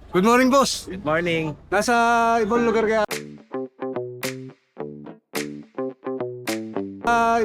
Good morning, boss. Good morning. Nasa ibang lugar kaya?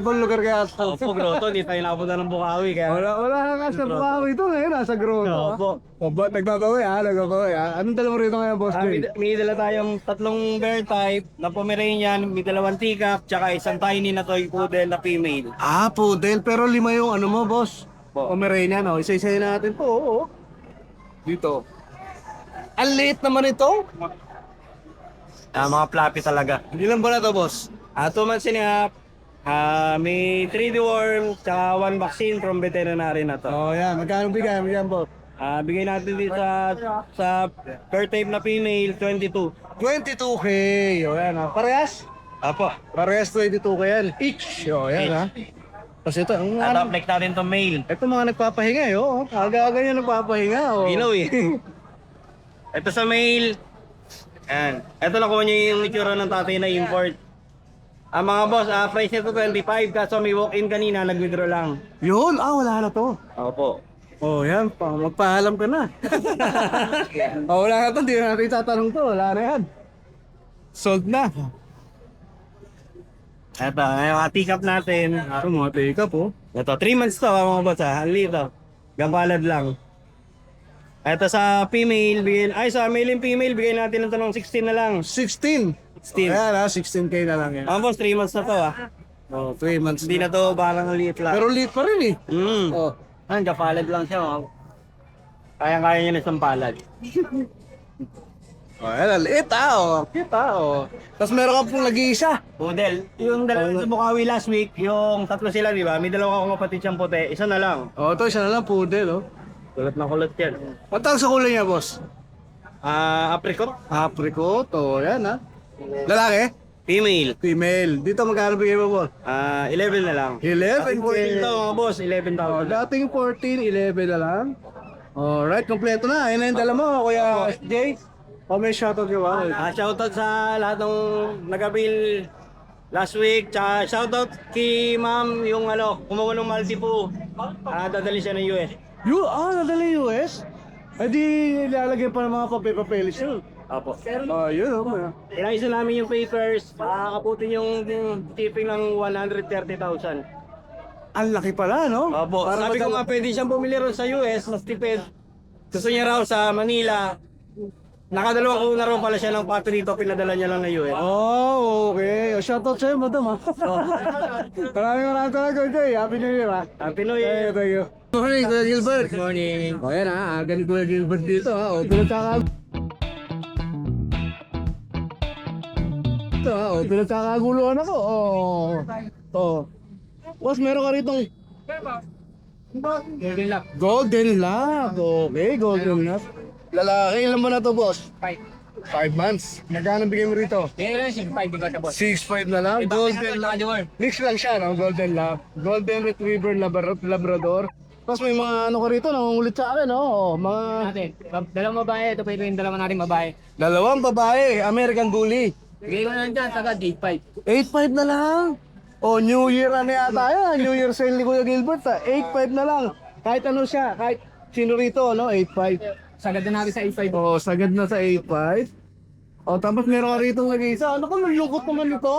Ibang lugar kaya? Opo, Grotto. Di tayo nakapunta ng Bukawi. Kaya... Wala nga sa Bukawi ito ngayon. Nasa Grotto. Opo. O ba't nagbabawi nagbabawi Anong dala mo rito ngayon, boss? May dala tayong tatlong bear type na Pomeranian, may dalawang teacup, tsaka isang tiny na toy poodle na female. Poodle. Pero 5 yung ano mo, boss. Po. Pomeranian, no? Isa-isa natin po. Oo. Dito. Ang liit naman ito. Mga fluffy talaga. Ilan ba na to, boss? 2 months and a half. May 3 deworm, tsaka 1 vaccine from veterinary na to. Yan. Magkano bigay? Bigyan, boss. Bigay natin dito sa bear type na female, 22. 22K. Yan, ha? Parehas? Apo. Parehas 22K yan. Each. Yan, ha? Tapos ito, At uplight natin to male. ito mga nagpapahinga, Aga-aga yan nagpapahinga, Ilaw eh. Ito sa male. Yan. Ito nakuha niyo yung itsura ng tatay na import. Mga boss, price nito 25 kaso may walk-in kanina, nag-withdraw lang. Yun, wala na to. Opo. Yan, magpaalam ka na. Wala na to, hindi na natin tatanong to. Wala na yan. Sold na. Ito, yung mga teacup natin. Ito mga take-up, Ito, 3 months to mga boss Ang liit to. Gampalad lang. Ito sa female, sa male and female, bigyan natin ito ng 16 na lang. 16. 16. Ayan, 16K na lang yan. Mga boss, 3 months na to 3 months Hindi na to, parang liit lang. Pero liit pa rin Gapalad lang siya. Kaya-kaya niya na isang palad. Ayan, liit Kita Tapos meron ka pong nag-iisa. Poodle. Yung dalawa sa Bukawi last week, yung tatlo sila, di ba? May dalawa akong kapatid siyang puti. Isa na lang. Ito isa na lang, poodle, Kulot na kulot yan. Ang tawag sa kulay niya, boss? Apricot. Apricot, yan, Lalaki? Female. Female. Dito magkano bigay mo, boss? 11 na lang. 11? 14 to mga boss, 11,000. Dating 14, 11 na lang. Alright, kompleto na. Ayun na yung dala mo, Kuya Jay. May shoutout ka ba? Shoutout sa lahat ng nag-avail last week. Tsaka shoutout kay ma'am yung kumuha ng multi-po. Dadali siya ng US. Nadala yung US? Di ilalagay pa ng mga papel-papelis yun. Apo. Yun. Inaisa namin yung papers. Makakaputin yung tipping ng 130,000. Ang laki pala, no? Opo. Sabi ko nga pwede siyang bumili ron sa US, mas tipid. Gusto niya raw sa Manila. Nakadalawang ko na raw pala siya ng pato dito, pinadala niya lang na US. Okay. Shoutout sa'yo, madam, Maraming talaga, Jay. Happy New Year, Happy New Year. Thank you. Good morning, Kuya Gilbert. Good morning. Yan, ganito Kuya Gilbert dito, pinagkakaguluhan ako. Boss, meron ka ritong Golden Lock. Golden Lock. Okay, Golden Lock. Lalaki, ilan ba na to, boss? 5 months. Magkano bigay mo rito? Kaya lang, 6.5 ka siya, boss. 6.5 na lang. Golden Lock. Mix lang siya, no? Golden Lock. Golden Retriever Labrador. Tapos may mga ko rito, nangungulit sa akin, no? Mga Dalawang babae, ito pa yung dalawa natin babae. dalawang babae, American Bully. Bigay ko na lang dyan, sagad 8.5. 8.5 na lang. New Year na yata yan. New Year sale ni Kuya Gilbert, 8.5 na lang. Kahit ano siya, kahit sino rito, 8.5. Sagad na natin sa 8.5. Sagad na sa 8.5. Tapos meron ka rito nag-isa. Ano ka, malungkot naman ito.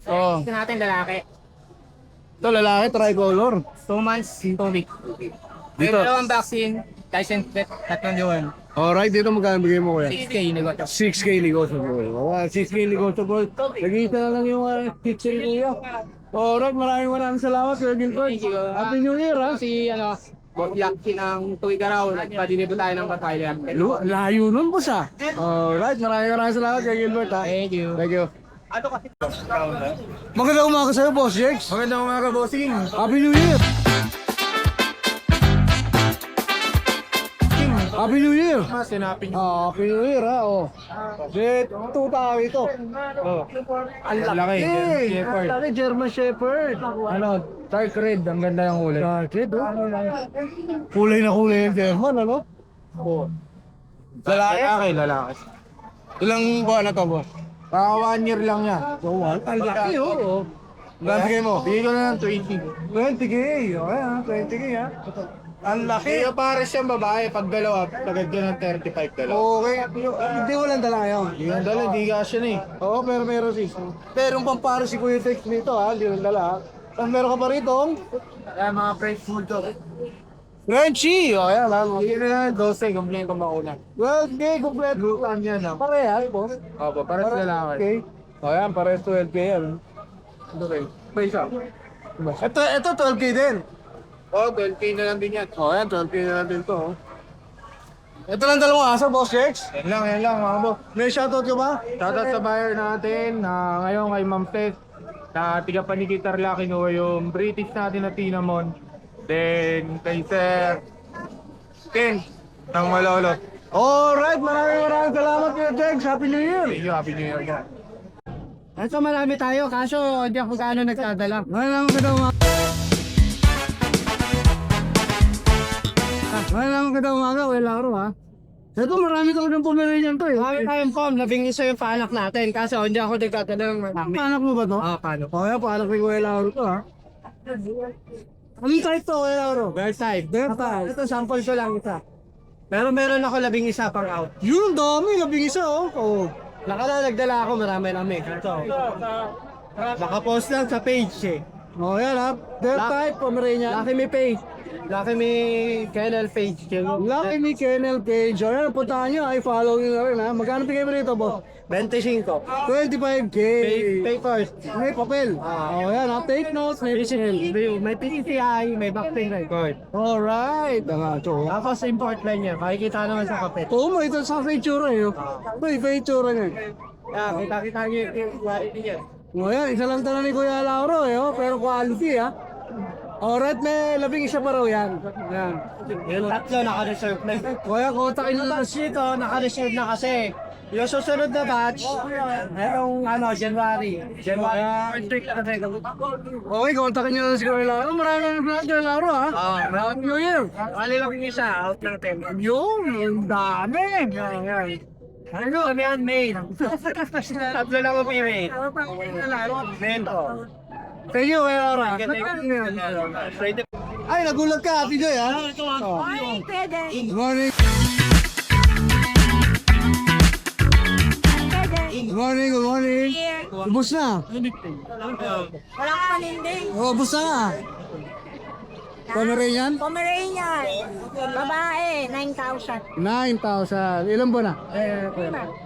Ito natin lalaki. Ito lalaki, tricolor. 2 months, 2 weeks. May Dito. dalawang vaccine, license vet, tatlong yun. Alright, dito magkano bigay mo, Kuya? 6K negosyo. 6K negotiable. 6K negotiable. Nag-iisa na lang yung kitchen kuya. Alright, maraming salamat, Kuya Gilbert. Thank you. Happy New Year, ha? Si Yaki ng Tuwi Garaw, nagpa-deliver tayo ng Batalyan. Layo nun, boss, ha? Alright, maraming salamat, Kuya Gilbert, ha? Thank you. Thank you. Magandang umaga sa'yo, Boss Jex. Magandang umaga, bossing. Happy New Year! Happy New Year! Sinapin Happy New Year, ha? Ito tao ito. Ang laki. Ang laki, German Shepherd. Dark red, ang ganda yung kulay. Dark red, kulay na kulay yung German, ano? Lalaki. Lalaki. Ilang buwan na to, boss? 1 year lang yan. Ang laki, oo. Magkano bigay mo? Bigay ko na ng 20. 20K. Okay, ha? 20K, ha? Ang laki. Kaya pares yung babae, pag dalawa, tagad yun ng 35 dalawa. Okay. Hindi walang dala ngayon. Yung dalawa, hindi kasya na eh. Oo, pero meron sis. Meron pang para si Kuya Tex nito ha, hindi rin dala ha. Tapos meron ka pa rito. Kaya mga French bulldog. Frenchie! O yan ha. Hindi na 12, kumpleto mauna. Well, okay, kompleto. Lutan yan ah. Parehas, boss. Opo, pares lalaki. Okay. O yan, parehas 12K yan. Okay. Pa isa. Ito 12K din. Oh, 12K na lang din yan. O yan, 12K na lang din to. oh. Ito lang dalawang aso, Boss Jex. Yan lang mga bo. May shoutout ka ba? Shoutout sa buyer natin na ngayon kay Ma'am Tess na tiga Panikitar Laki no yung British natin na Tinamon. Then kay Sir Ken ng Malolot. Alright, maraming salamat Kuya Tex. Happy New Year! Thank you, Happy New Year po. Ito marami tayo, kaso hindi ako gaano nagdadala. Maraming ka daw Maraming ka daw umaga, wala araw ha. Ito marami ka ng Pomeranian to eh. Marami tayong pom, 11 yung paanak natin. Kaso hindi ako nagdadala ng marami. Paanak mo ba to? Paanak. O yan, paanak ni Kuya Lauro to ha. Anong type to Kuya Lauro? Bear type. Bear type. Ito sample ko lang isa. Pero meron ako 11 pang out. Yun, dami, 11 oh. Oh. Nagdala ako, marami. Ito. Nakapost lang sa page eh. Oh, yan ha. Bear type, Pomeranian. Laki may page. Laki may kennel page. Laki may kennel page. O yan, puntahan nyo. Ay, follow nyo na rin ha. Magkano bigay mo rito, boss? 25. 25K. Papers. May papel. O yan ha. Take notes. May PCI. May backpay record. Alright. Tapos import line niya. Makikita naman sa kapit. Oo mo, ito sa itsura eh. Ito itsura niya. Kita niyo yung quality niya. O yan, isa lang tanong ni Kuya Lauro eh. Pero quality ha. Alright, may 11 pa raw yan. Yan. Yung tatlo naka-reserve na. Kuya, kontakin nyo na dito, naka-reserve na kasi. Yung susunod na batch, merong January. Okay, kontakin nyo na si Kuya Lauro. Maraming Kuya Lauro ha. Maraming New Year. Kali lang yung isa, out ng 10. Yung dami. Ano, kami yan, May. Tatlo lang ang female. Mento. Thank you, Kuya Laura. Ay, nagulat ka, Ate Joy, ha? Ay, pwede. Good morning. Pwede. Good morning. Here. Ubus na. Walang paninding. Ubus na nga. Pomeranian? Pomeranian. Babae, 9,000. 9,000. Ilan ba na?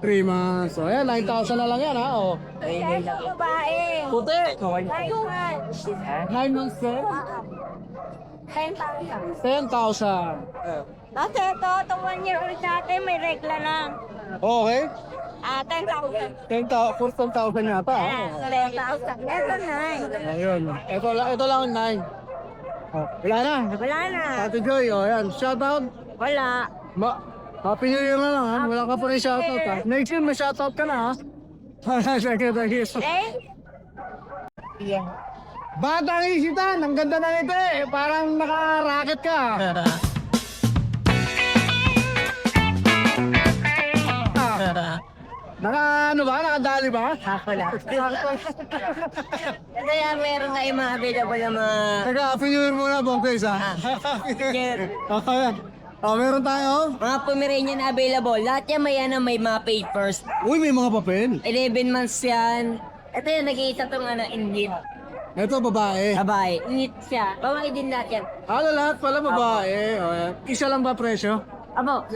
3 months. So, ayan, 9,000 na lang yan, ha? Oh. Ito, babae. Puti. 9 months. 9 months din. 10,000. 10,000. Kasi itong 1 year old natin, may regla lang. Okay. 10,000. 10,000 yata, ha? 10,000. Ito na. Ayun. Ito lang 9. Oh, wala na. Wala na. Ate Joy, oh, yan. Shoutout. Wala. Happy New Year na lang, ha? Wala ka pa rin shoutout, ha? Next year, may shoutout ka na, ha? Eh? Batang isitan, ang ganda na nito eh. Parang naka-racket ka. Ano ba? Nakadali ba? Wala. Kaya meron nga yung mga available na mga... Teka, Happy New Year muna, Bongkes, ha? Okay. Meron tayo. Mga Pomeranian na available. Lahat yan may mga papers. Uy, may mga papel. 11 months yan. Ito yung nag-iisa itong ingit. Ito, babae. Babae. Ingit siya. Babae din lahat yan. Lahat pala babae. O, yan. Isa lang ba presyo? Abo,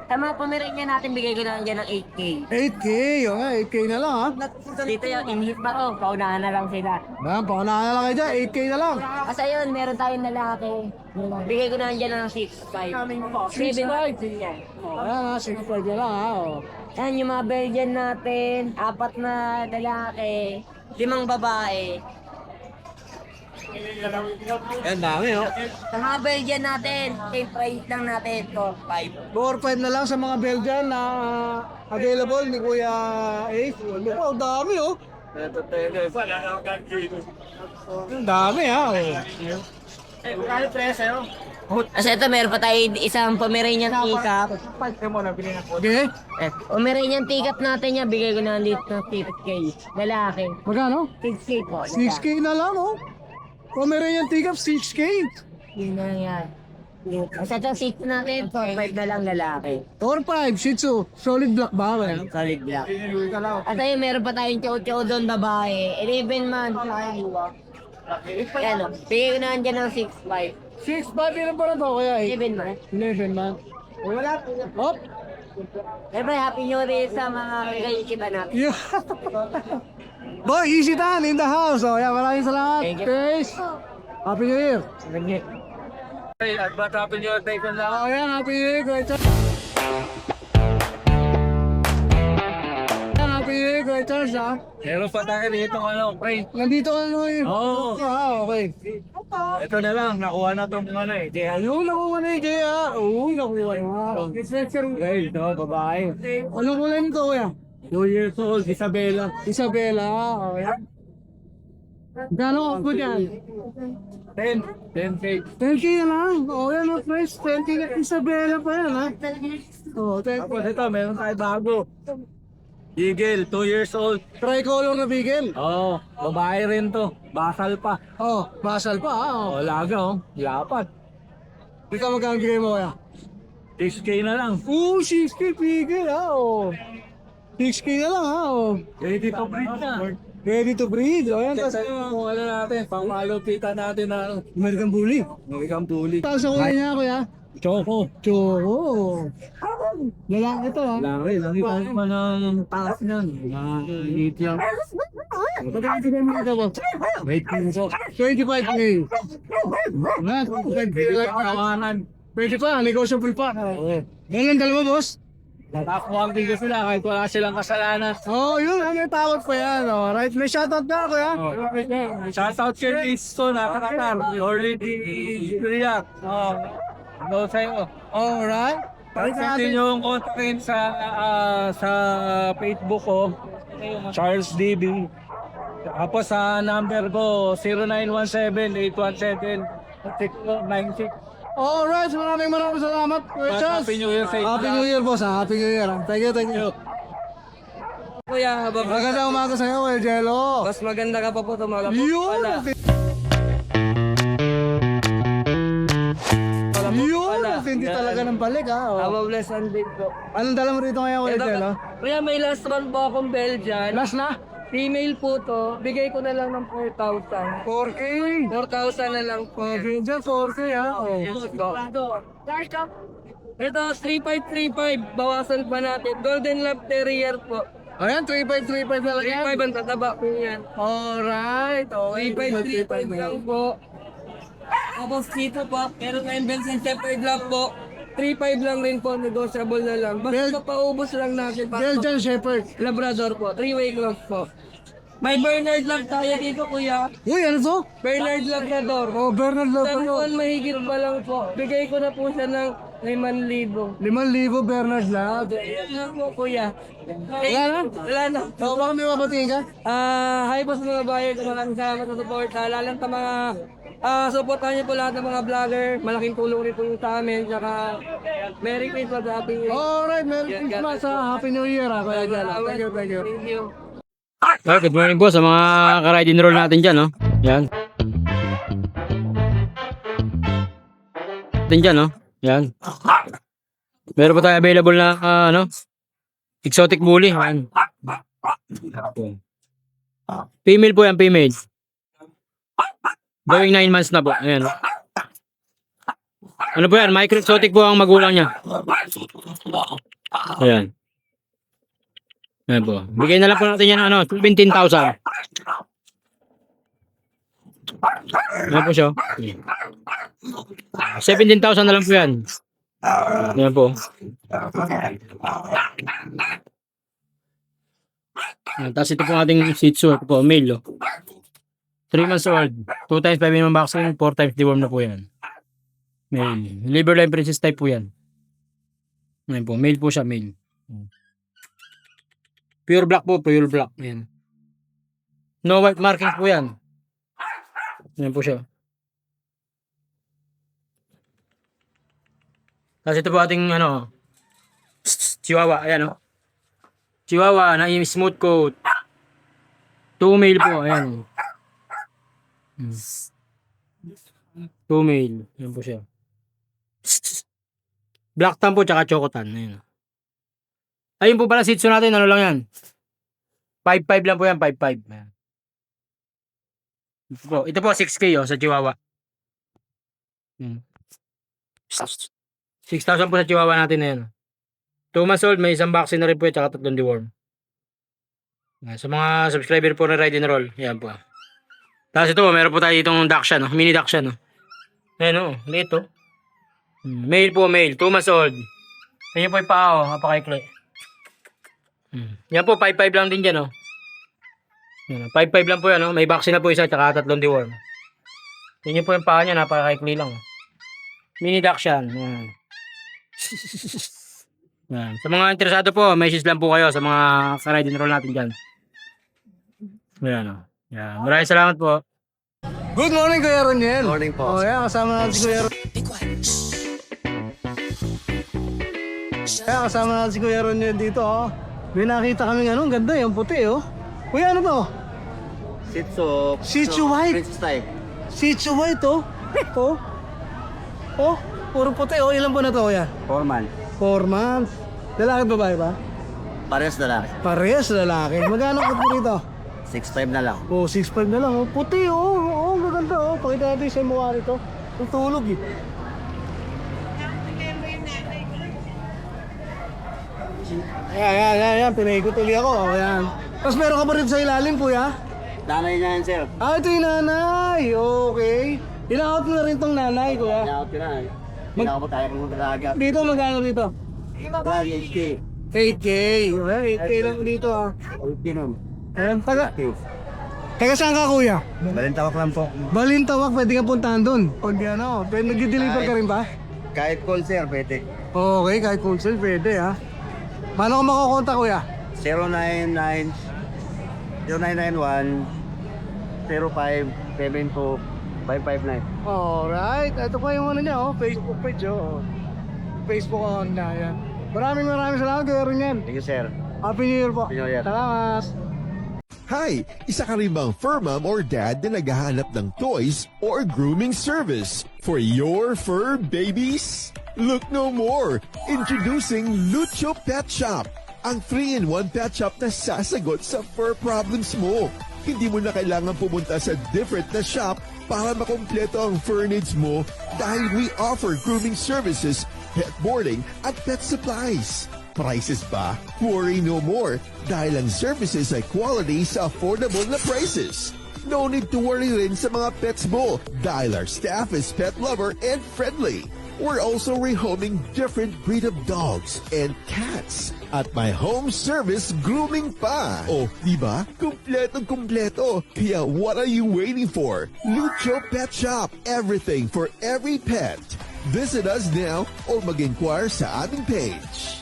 sa mga Pomeranian natin, bigay ko na dyan ng 8K. 8K. O nga, 8K na lang, ha? Dito yung ingit ba ko? Paunahan na lang sila. Paunahan na lang kayo dyan. 8K na lang. Kasi yun, meron tayong lalaki. Bigay ko na dyan ng 6.5. 7.5 din yan. Ayan, ha? 6.5 na lang, ha? O. Yan yung mga Belgian natin. 4 na lalaki. 5 babae. Yan, dami, oh. Sa mga Belgian natin, same price lang natin. 4.5. 4-5 na lang sa mga Belgian na available ni Kuya Ace. Oh, dami, oh. Ang dami, ha? Kasi ito, meron pa tayo isang Pomeranian teacup. Okay. Pomeranian teacup natin yan, bigay ko na dito ng 6K. Lalaki. Magkano? 6K po. 6K na lang, oh. Pomeranian teacup, 6K. Yun na yan. Sa itong seat natin, 4-5 na lang lalaki. 4-5, Shih Tzu. Solid black ba? Well? Solid black. At ayun, meron pa tayong chow-chow doon, babae. 11 months. Yan o. Bigay ko naman dyan ng 6-5. 6-5, ilan pa na to kuya? 11 months. 11 man. Wala. Hop! Siyempre, happy new year sa mga relationship natin. Yeah. Boy, easy tan in the house. Oh, yeah, maraming salamat. Thank you. Guys, Happy New Year. Hey, at ba't happy new day ko lang? Oh, yan, Happy New Year, Kuya Charles. Yan, Happy New Year, Kuya Charles, ha? Meron pa tayo dito ano, pre. Nandito ka na ngayon. Oo. Ah, okay. Ito na lang, nakuha na itong ano eh. Ano, nakuha na yung Jaya? Oo, nakuha na. Hey, ito, babae. Ano ko lang ito, kuya? 2 years old, Isabela. Isabela, okay. Gano'n ako dyan? 10K. 10K na lang. Oh, yan, no, price. 10K na. Isabela pa yan, ha? Oh, 10K. Tapos ito, meron tayo bago. Eagle, 2 years old. Tricolor na bigel. Oo, babae rin to. Basal pa. Oh, basal pa, ha? Oh. O, laga oh. Lapat. Ikaw magkano bigay mo, kuya? 6K na lang. 6K bigel, ha? Oh. 6K na lang, ha? Oh. Ready to breed na. Ready to breed. O, yan, Check tas tayo kung ano natin, pangmalupitan natin na ano. American Bully. American Bully. Tapos sa kulay niya, kuya? Choco. Choco. Lalaki ito, ha? Laki, laki pa naman ang taas niyan. Nakakaliit yan. Magkano bigay mo ito, boss? Wait, so. 25K. Wala, 25K. Kawanan. Pwede pa, negotiable pa. Ganyan dalawa, boss? Nakakuha din ko sila kahit wala silang kasalanan. Oh, yun, ano yung tawag pa yan, oh. Right, may shoutout na, kuya. Shoutout kay Listo, nakakatar. Orly di Riyak. Hello sa'yo. Alright. Pwede nyo yung kontakin sa Facebook ko. Charles DB. Tapos sa number ko, 0917-817-9696. Alright, maraming salamat, Kuya Charles. Happy New Year sa inyo. Happy New Year, boss, ha? Happy New Year. Thank you, thank you. Kuya, Magandang umaga sa'yo, Kuya Jello. mas maganda ka pa po tumaga po. Yun! Yun! Hindi talaga ng balik, ha? Oh. bless and big po. Anong dala mo rito ngayon, Kuya Jello? Kuya, may last one po akong Belgian. Last na? Female po to. Bigay ko na lang ng 4,000. 4K. 4,000 na lang po. Dyan, 4K, ha? Oh. Ito, 3535. Bawasan pa natin. Golden Lab Terrier po. Ayan, 3535 na lang yan. 35 ang tataba po yan. Alright. Okay, 3535 lang po. Tapos dito po, meron tayong Vincent Shepherd Lab po. 3.5 lang rin po, negotiable na lang. Basta paubos lang natin. Belgian Shepherd. Labrador po, 3-way clock po. May Bernard lang tayo dito, kuya. Uy, ano to? Bernard Labrador. Oh, Bernard Lopez. Taruan mahigit pa lang po. Bigay ko na po siya ng 5,000. 5,000 Bernard Lab. Ayan lang po, kuya. Wala na? Wala na. So, baka may mabatiin ka? Hi po sa mga buyer. Maraming salamat sa support. Lalang sa mga supportan niyo po lahat ng mga vlogger. Malaking tulong rin po yung sa amin. Tsaka Merry Christmas, Happy New Year. Alright, Merry Christmas, ha? Happy New Year, ha? Kuya Jello. Thank you, thank you. Thank you. Good morning po sa mga ka-ride and roll natin dyan, no? Yan. Natin dyan, no? Yan. Meron pa tayo available na, exotic bully. Yan. Female po yan, female. Going 9 months na po. Ayan. Ano po yan? Micro exotic po ang magulang niya. Ayan. Ayan po. Bigay na lang po natin yan, 17,000. Ayan po siya. 17,000 na lang po yan. Ayan po. Ayan, tapos ito po ating Shih Tzu. Ito po, male. 3 months old. 2 times 5 minimum vaccine. 4 times deworm na po yan. Male. Liver line princess type po yan. Ayan po. Male po siya, male. Pure black po, pure black. Ayan. No white markings po yan. Ayan po siya. Tapos ito po ating Chihuahua. Ayan Chihuahua na smooth coat. 2 male po. Ayan. 2 male. Ayan po siya. Black tan po tsaka chocotan. Ayun. Ayun po pala Shih Tzu natin, ano lang yan? 5'5 lang po yan, 5'5. Ayan. Ito po 6K sa Chihuahua. 6,000 po sa Chihuahua natin na yan. 2 months old, may isang vaccine na rin po yan, tsaka 3 deworm. Sa mga subscriber po na Ride and Roll, yan po. Tapos ito, meron po tayo ditong Dachshund, mini Dachshund. Ayan o, liit o. Male po, male, 2 months old. Ayan po yung paa o, napakaikli. Yan po, 5'5 lang din dyan o. 5'5 lang po yan o, may vaccine na po isa, tsaka 3 deworm. Yan po yung paa niya, napakaikli lang o. Mini Dachshund. Yan. Yan. Sa mga interesado po, message lang po kayo sa mga ka-Ride and Roll natin dyan. Ayan o. Yan. Maraming salamat po. Good morning, Kuya Roniel. Morning po. Oh, yeah, kasama natin si Kuya Kaya kasama natin si Kuya Roniel dito, oh. May nakita kami ang ganda, yung puti, oh. Kuya, ano to? Shih Tzu. Shih Tzu White. Princess type. Shih Tzu White, oh. Oh. Oh, puro puti, oh. Ilan po na to, Kuya? 4 months. 4 months. Lalaki at babae ba? Parehas na lang. Parehas lalaki. Magkano ko po rito? 6'5 na lang. Oh, 6'5 na lang, oh. Puti, oh. Oh, maganda, oh. Pakita natin sa mukha rito. Tutulog, eh. Ayan. Pinaikot uli ako, oh. Ayan. Tapos meron ka pa rin sa ilalim, Kuya? Nanay niya yan, sir. Ah, ito yung nanay. Okay. Inaot mo na rin tong nanay, Kuya. Kaya na. Hindi ako tayo kung talaga. Dito, magkano dito? 8K. 8K. Well, 8K lang dito, ah. 8K nun. Ayan, taga saan ka, Kuya? Balintawak lang po. Balintawak, pwede ka puntahan dun. Pag ano, pwede nag-deliver ka rin ba? Kahit call, sir, pwede. Okay, kahit wholesale, pwede, ha. Paano ka makakontak, Kuya? 0991 05 72 559. Alright, ito pa yung ano niya, oh, Facebook page, oh. Facebook account na, yan. Maraming salamat, Kuya Roniel. Thank you, sir. Happy New Year po. Happy New Year. Salamat. Hi! Isa ka rin bang fur mom or dad na naghahanap ng toys or grooming service for your fur babies? Look no more! Introducing Lucho Pet Shop, ang 3-in-1 pet shop na sasagot sa fur problems mo. Hindi mo na kailangan pumunta sa different na shop para makompleto ang fur needs mo dahil we offer grooming services, pet boarding at pet supplies. Prices ba? Worry no more dahil ang services ay quality sa affordable na prices. No need to worry rin sa mga pets mo dahil our staff is pet lover and friendly. We're also rehoming different breed of dogs and cats at my home service grooming pa. Oh, diba? Kumpletong-kumpleto. Kaya what are you waiting for? Lucho Pet Shop. Everything for every pet. Visit us now or mag-inquire sa aming page.